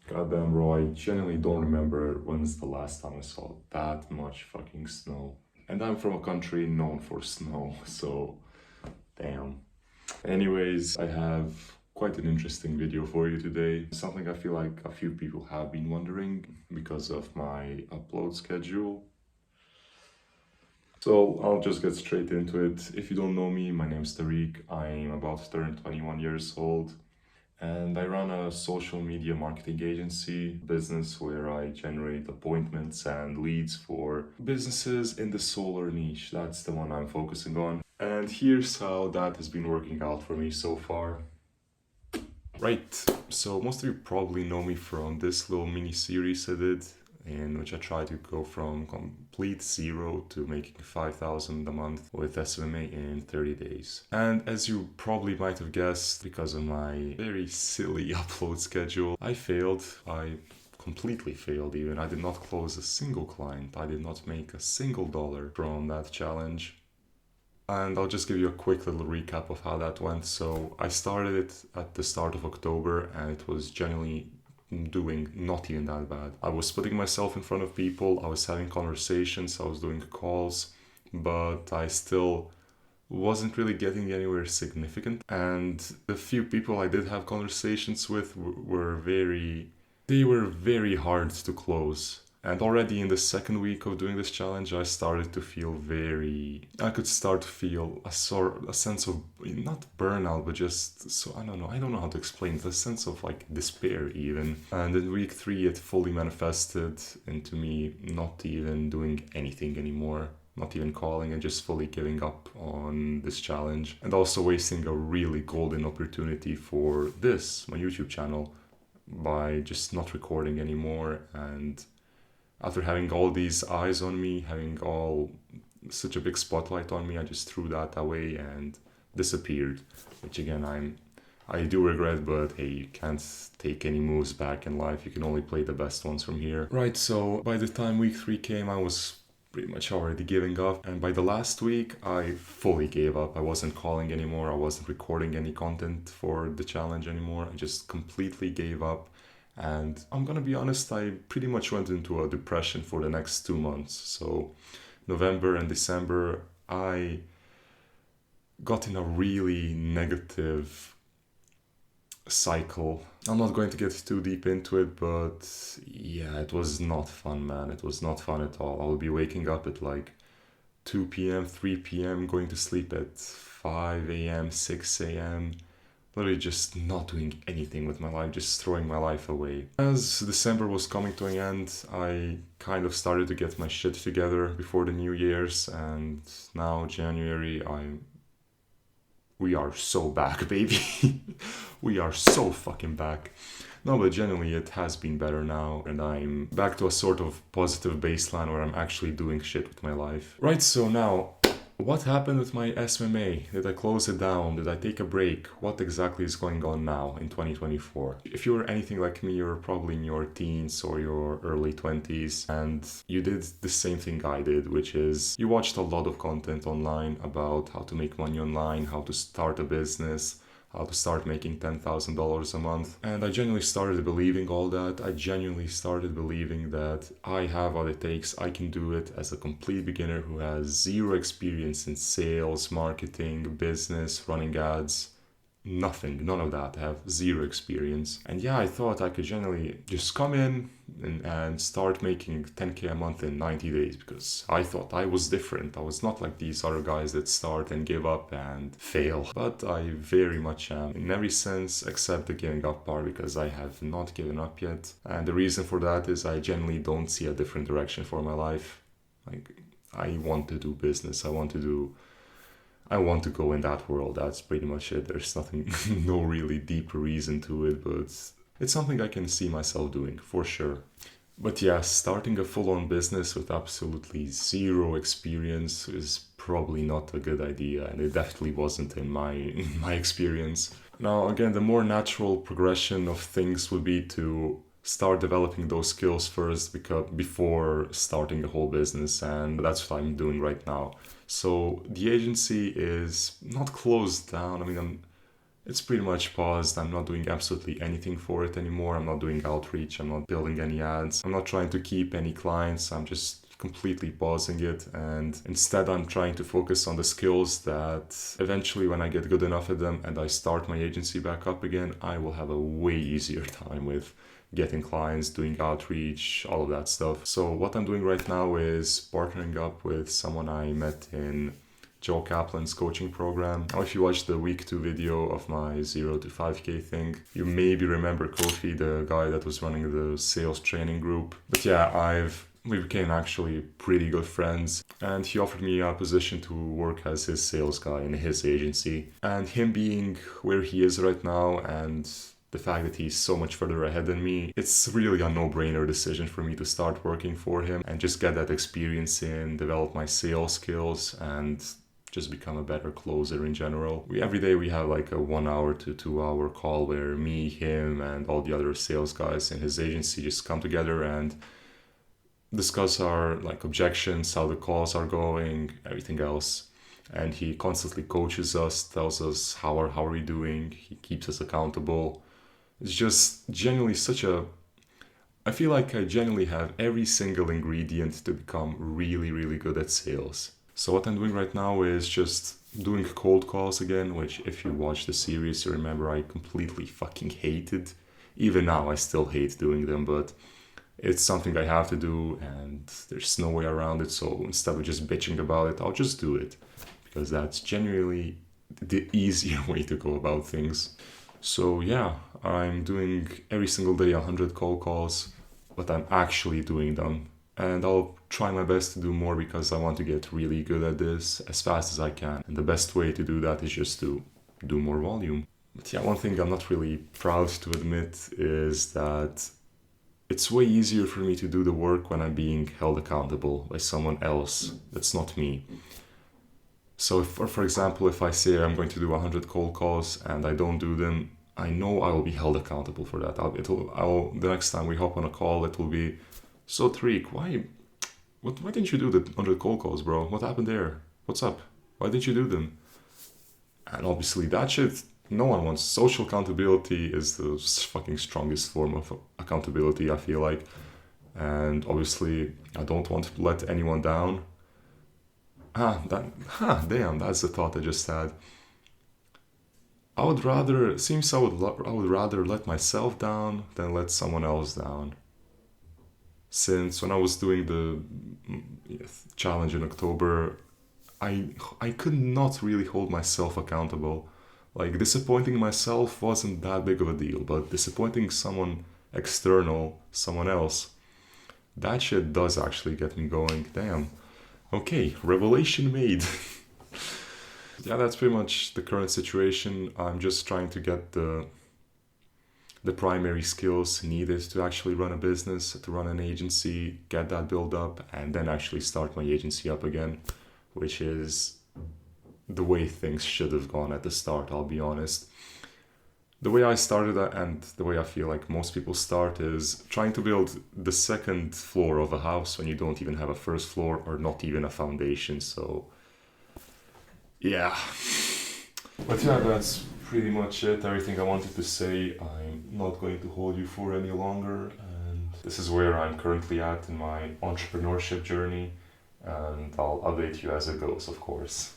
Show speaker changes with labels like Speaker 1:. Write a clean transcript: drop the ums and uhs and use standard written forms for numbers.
Speaker 1: Goddamn, bro, I genuinely don't remember when's the last time I saw that much fucking snow. And I'm from a country known for snow, so damn. Anyways, I have quite an interesting video for you today. Something I feel like a few people have been wondering because of my upload schedule. So I'll just get straight into it. If you don't know me, my name's Tariq. I'm about to turn 21 years old. And I run a social media marketing agency business where I generate appointments and leads for businesses in the solar niche. That's the one I'm focusing on. And here's how that has been working out for me so far. Right, so most of you probably know me from this little mini series I did, in which I try to go from complete zero to making 5,000 a month with SMMA in 30 days. And as you probably might have guessed, because of my very silly upload schedule, I failed. I completely failed even. I did not close a single client. I did not make a single dollar from that challenge. And I'll just give you a quick little recap of how that went. So I started it at the start of October and it was generally doing not even that bad. I was putting myself in front of people, I was having conversations, I was doing calls, but I still wasn't really getting anywhere significant. And the few people I did have conversations with were very hard to close. And already in the second week of doing this challenge, I started to feel I could start to feel a sense of not burnout, but just so I don't know how to explain it, a sense of like despair even. And in week three, it fully manifested into me not even doing anything anymore, not even calling, and just fully giving up on this challenge, and also wasting a really golden opportunity for this, my YouTube channel, by just not recording anymore. And after having all these eyes on me, having all such a big spotlight on me, I just threw that away and disappeared. Which again, I do regret, but hey, you can't take any moves back in life. You can only play the best ones from here. Right, so by the time week three came, I was pretty much already giving up. And by the last week, I fully gave up. I wasn't calling anymore. I wasn't recording any content for the challenge anymore. I just completely gave up. And I'm gonna be honest, I pretty much went into a depression for the next 2 months. So, November and December, I got in a really negative cycle. I'm not going to get too deep into it, but yeah, it was not fun, man. It was not fun at all. I'll be waking up at like 2 p.m., 3 p.m., going to sleep at 5 a.m., 6 a.m., literally just not doing anything with my life, just throwing my life away. As December was coming to an end, I kind of started to get my shit together before the New Year's, and now January, we are so back, baby. We are so fucking back. No, but genuinely, it has been better now, and I'm back to a sort of positive baseline where I'm actually doing shit with my life. Right, so now, what happened with my SMMA? Did I close it down? Did I take a break? What exactly is going on now in 2024? If you're anything like me, you're probably in your teens or your early 20s, and you did the same thing I did, which is you watched a lot of content online about how to make money online, how to start a business, how to start making $10,000 a month. And I genuinely started believing all that. I genuinely started believing that I have what it takes. I can do it as a complete beginner who has zero experience in sales, marketing, business, running ads. Nothing, none of that. I have zero experience. And yeah, I thought I could generally just come in and start making 10K a month in 90 days because I thought I was different. I was not like these other guys that start and give up and fail. But I very much am in every sense except the giving up part because I have not given up yet. And the reason for that is I generally don't see a different direction for my life. Like, I want to do business. I want to go in that world. That's pretty much it. There's nothing, no really deep reason to it, but it's something I can see myself doing for sure. But yeah, starting a full on business with absolutely zero experience is probably not a good idea, and it definitely wasn't in my experience. Now, again, the more natural progression of things would be to start developing those skills first before starting a whole business, and that's what I'm doing right now. So the agency is not closed down. I mean, It's pretty much paused. I'm not doing absolutely anything for it anymore. I'm not doing outreach. I'm not building any ads. I'm not trying to keep any clients. I'm just completely pausing it. And instead, I'm trying to focus on the skills that eventually, when I get good enough at them and I start my agency back up again, I will have a way easier time with getting clients, doing outreach, all of that stuff. So what I'm doing right now is partnering up with someone I met in Joe Kaplan's coaching program. Now, if you watched the week 2 video of my 0 to 5K thing, you maybe remember Kofi, the guy that was running the sales training group. But yeah, we became actually pretty good friends, and he offered me a position to work as his sales guy in his agency. And him being where he is right now, and the fact that he's so much further ahead than me, it's really a no-brainer decision for me to start working for him and just get that experience in, develop my sales skills, and just become a better closer in general. Every day we have like a 1 hour to 2 hour call where me, him, and all the other sales guys in his agency just come together and discuss our like objections, how the calls are going, everything else. And he constantly coaches us, tells us how are we doing. He keeps us accountable. It's just genuinely I feel like I genuinely have every single ingredient to become really, really good at sales. So what I'm doing right now is just doing cold calls again, which if you watch the series, you remember I completely fucking hated. Even now, I still hate doing them, but it's something I have to do and there's no way around it. So instead of just bitching about it, I'll just do it because that's genuinely the easier way to go about things. So yeah, I'm doing every single day 100 cold calls, but I'm actually doing them. And I'll try my best to do more because I want to get really good at this as fast as I can. And the best way to do that is just to do more volume. But yeah, one thing I'm not really proud to admit is that it's way easier for me to do the work when I'm being held accountable by someone else that's not me. So if, for example, if I say I'm going to do 100 cold calls and I don't do them, I know I will be held accountable for that. The next time we hop on a call, it will be, so Tariq, why didn't you do the 100 cold calls, bro? What happened there? What's up? Why didn't you do them? And obviously that shit, no one wants. Social accountability is the fucking strongest form of accountability, I feel like. And obviously I don't want to let anyone down. Damn, that's the thought I just had. I would rather let myself down than let someone else down. Since when I was doing the challenge in October, I could not really hold myself accountable. Like, disappointing myself wasn't that big of a deal, but disappointing someone external, someone else, that shit does actually get me going. Damn. Okay, revelation made. Yeah, that's pretty much the current situation. I'm just trying to get the primary skills needed to actually run a business, to run an agency, get that build up, and then actually start my agency up again, which is the way things should have gone at the start, I'll be honest. The way I started and the way I feel like most people start is trying to build the second floor of a house when you don't even have a first floor or not even a foundation. So yeah. But yeah, that's pretty much it. Everything I wanted to say. I'm not going to hold you for any longer. And this is where I'm currently at in my entrepreneurship journey. And I'll update you as it goes, of course.